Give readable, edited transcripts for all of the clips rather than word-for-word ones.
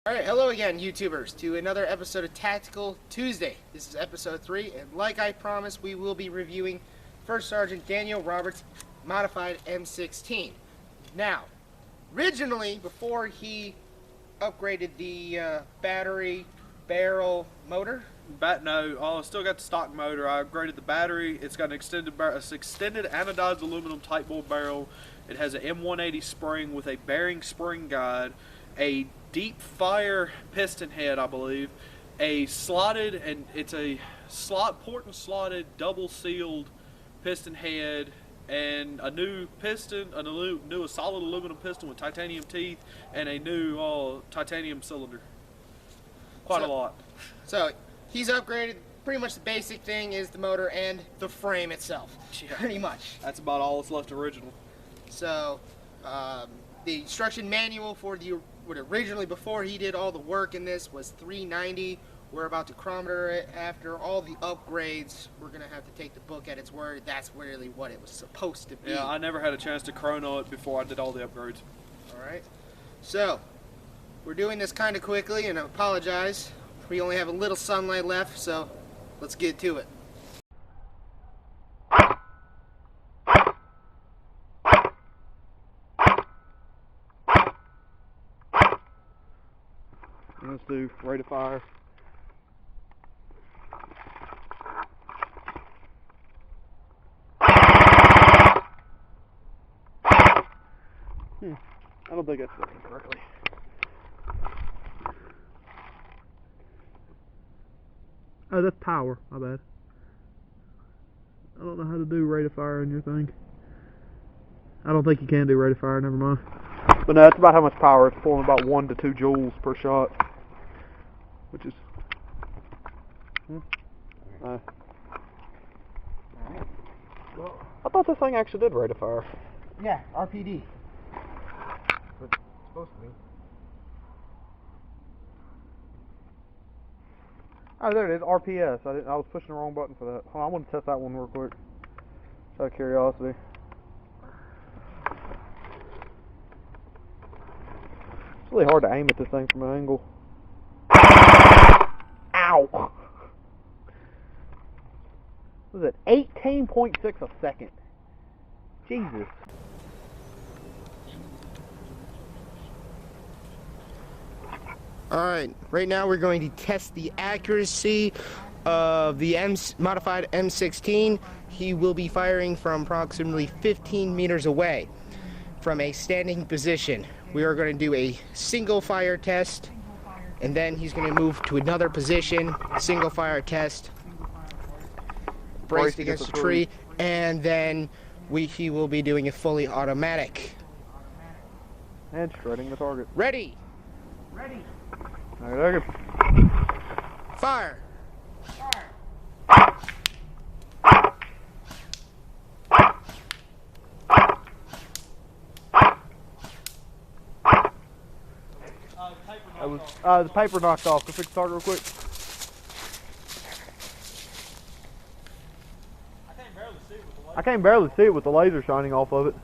Alright, hello again, YouTubers, to another episode of Tactical Tuesday. This is episode 3, and like I promised, we will be reviewing First Sergeant Daniel Roberts' modified M16. Now, originally, before he upgraded the battery barrel motor, No, still got the stock motor. I upgraded the battery. It's got an extended anodized aluminum type bore barrel. It has an M180 spring with a bearing spring guide, a deep fire piston head, I believe, a slotted, and it's a port and slotted double sealed piston head, and a new piston, a solid aluminum piston with titanium teeth, and a new titanium cylinder. Quite a lot. So he's upgraded. Pretty much the basic thing is the motor and the frame itself. Yeah. Pretty much. That's about all that's left original. So the instruction manual for what originally, before he did all the work in this, was 390. We're about to chronometer it. After all the upgrades, we're going to have to take the book at its word. That's really what it was supposed to be. Yeah, I never had a chance to chrono it before I did all the upgrades. Alright. So, we're doing this kind of quickly, and I apologize. We only have a little sunlight left, so let's get to it. Let's do rate of fire. I don't think that's working correctly. Oh, that's power. My bad. I don't know how to do rate of fire in your thing. I don't think you can do rate of fire, never mind. But no, that's about how much power. It's pulling about 1 to 2 joules per shot. Which is... I thought this thing actually did rate of fire. Yeah, RPD. It's supposed to be. Oh, there it is, RPS. I was pushing the wrong button for that. Hold on, I want to test that one real quick. Just out of curiosity. It's really hard to aim at this thing from an angle. Ow! What was it? 18.6 a second. Jesus. Alright, right now we're going to test the accuracy of the modified M16. He will be firing from approximately 15 meters away from a standing position. We are going to do a single fire test, and then he's going to move to another position, single fire test, braced against a tree, and then he will be doing a fully automatic. And shredding the target. Ready! Ready! Alright, fire! The paper knocked off. Go fix the target real quick. I can't barely see it with the laser shining off of it.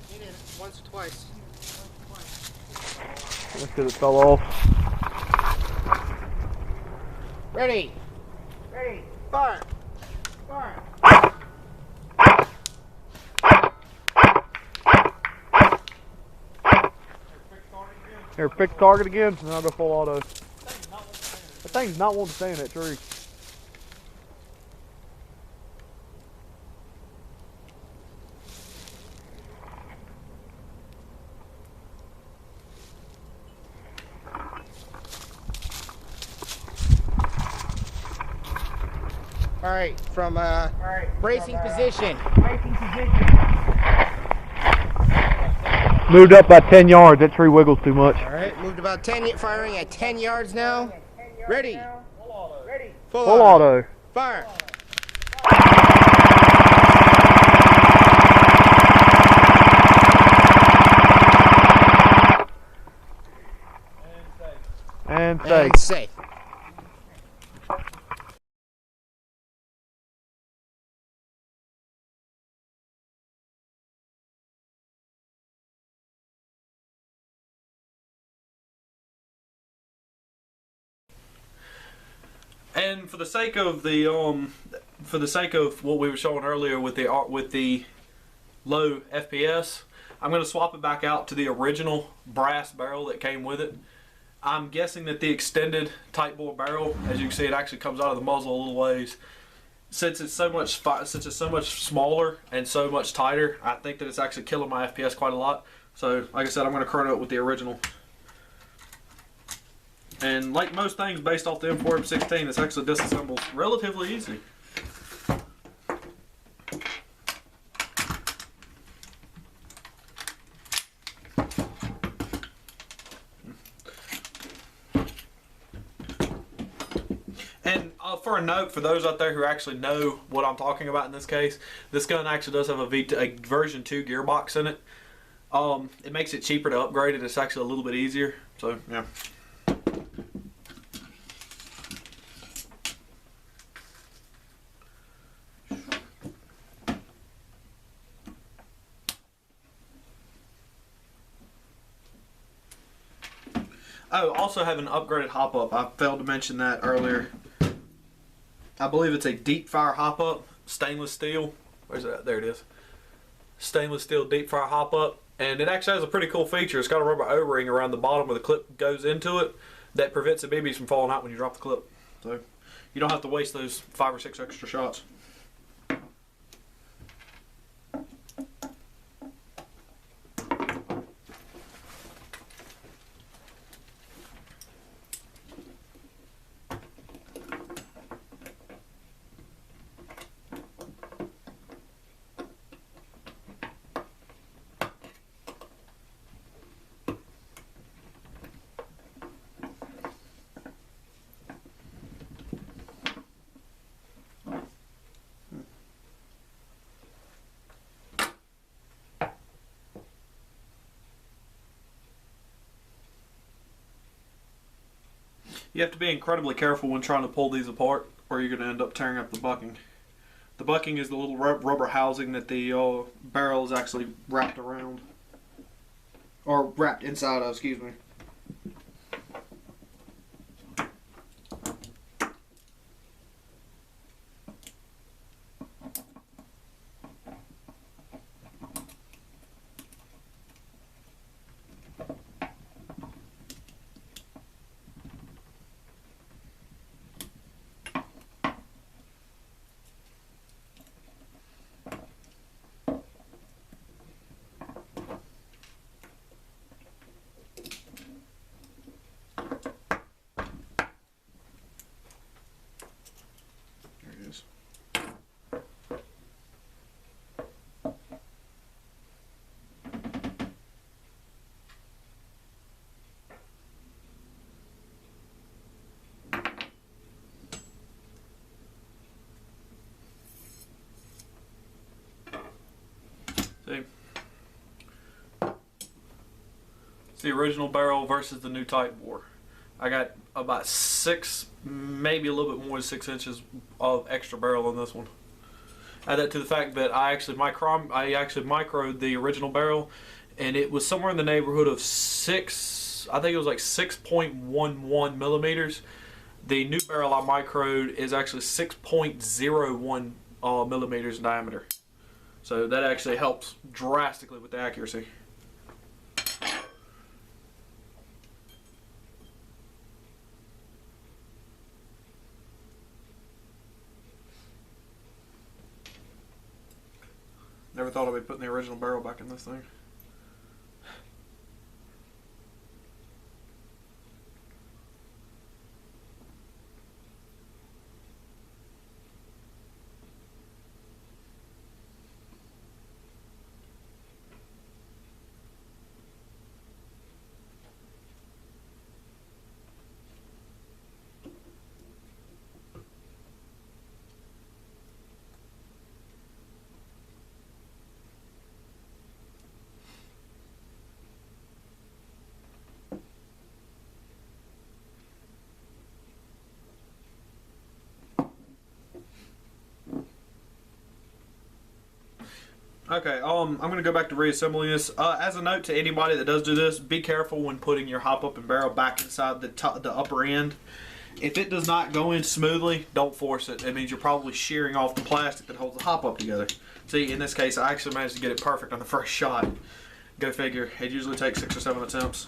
Hit it once or twice. That's because it fell off. Ready! Ready! Fire! Fire! Here, fix target again, and I'll go full auto. That thing's not wanting to stay in that tree. Alright, from bracing position. Moved up by 10 yards. That tree wiggles too much. Alright, moved about 10, firing at 10 yards now. Ready. Full auto. Ready. Full auto. Fire. And safe. And safe. And for the sake of what we were showing earlier with the low FPS, I'm going to swap it back out to the original brass barrel that came with it. I'm guessing that the extended tight bore barrel, as you can see, it actually comes out of the muzzle a little ways. Since it's so much smaller and so much tighter, I think that it's actually killing my FPS quite a lot. So, like I said, I'm going to chrono it with the original. And like most things based off the M4 M16, it's actually disassembled relatively easy. And for a note, for those out there who actually know what I'm talking about in this case, this gun actually does have a version 2 gearbox in it. It makes it cheaper to upgrade it. It's actually a little bit easier. So, yeah. Oh, also have an upgraded hop-up. I failed to mention that earlier. I believe it's a deep fire hop-up, stainless steel. Where's it at? There it is. Stainless steel deep fire hop-up. And it actually has a pretty cool feature. It's got a rubber O-ring around the bottom where the clip goes into it that prevents the BBs from falling out when you drop the clip. So you don't have to waste those 5 or 6 extra shots. You have to be incredibly careful when trying to pull these apart, or you're going to end up tearing up the bucking. The bucking is the little rubber housing that the barrel is actually wrapped around. Or wrapped inside of, excuse me. See? It's the original barrel versus the new tight bore. I got about 6, maybe a little bit more than 6 inches of extra barrel on this one. Add that to the fact that I actually microed the original barrel, and it was somewhere in the neighborhood of 6, I think it was like 6.11 millimeters. The new barrel I microed is actually 6.01 millimeters in diameter. So that actually helps drastically with the accuracy. Never thought I'd be putting the original barrel back in this thing. Okay, I'm going to go back to reassembling this. As a note to anybody that does do this, be careful when putting your hop-up and barrel back inside the upper end. If it does not go in smoothly, don't force it. It means you're probably shearing off the plastic that holds the hop up together. See, in this case, I actually managed to get it perfect on the first shot. Go figure. It usually takes 6 or 7 attempts.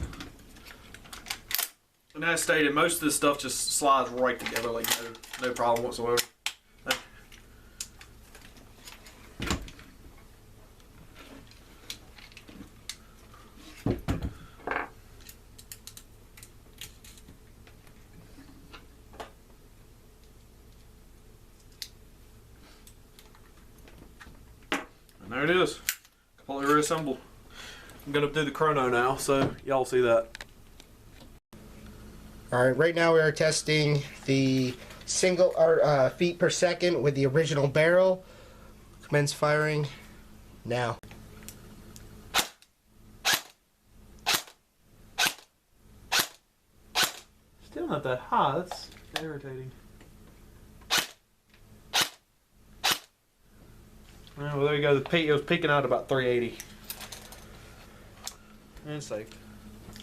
And as stated, most of this stuff just slides right together like no problem whatsoever. And there it is, completely reassembled. I'm gonna do the chrono now, so y'all see that. Alright, right now we are testing the single feet per second with the original barrel. Commence firing now. Still not that high, that's irritating. Well, there you go. It was peaking out at about 380. And safe.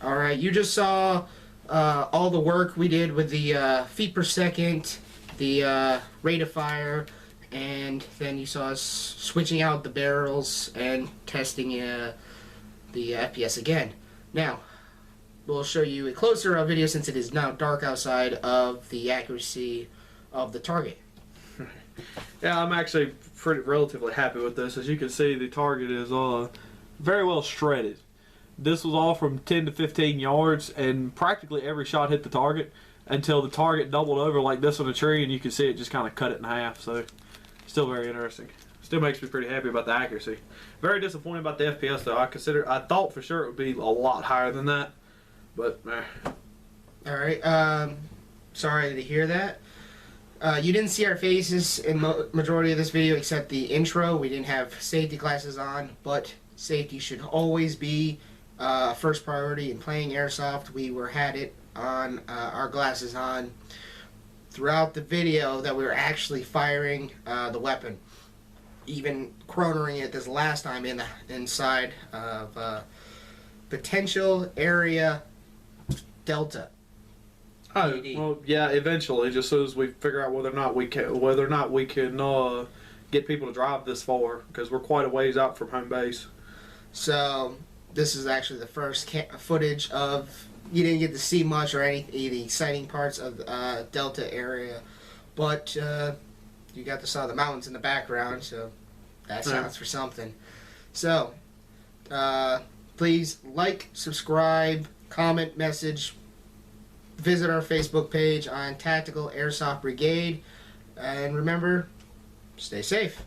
Alright, you just saw all the work we did with the feet per second, the rate of fire, and then you saw us switching out the barrels and testing the FPS again. Now, we'll show you a closer video, since it is now dark outside, of the accuracy of the target. Yeah, I'm actually relatively happy with this. As you can see, the target is very well shredded. This was all from 10 to 15 yards, and practically every shot hit the target until the target doubled over like this on a tree, and you can see it just kind of cut it in half. So, still very interesting. Still makes me pretty happy about the accuracy. Very disappointed about the FPS though. I thought for sure it would be a lot higher than that, but Alright, sorry to hear that. You didn't see our faces in majority of this video except the intro. We didn't have safety glasses on, but safety should always be first priority in playing airsoft. We had it on, our glasses on throughout the video that we were actually firing the weapon. Even chronoing it this last time inside of potential area Delta. Oh, well, yeah, eventually, just as soon as we figure out whether or not we can get people to drive this far, because we're quite a ways out from home base. So this is actually the first footage of, you didn't get to see much or any of the exciting parts of the Delta area, but you got to saw the mountains in the background, so that sounds for something. So please like, subscribe, comment, message, visit our Facebook page on Tactical Airsoft Brigade, and remember, stay safe.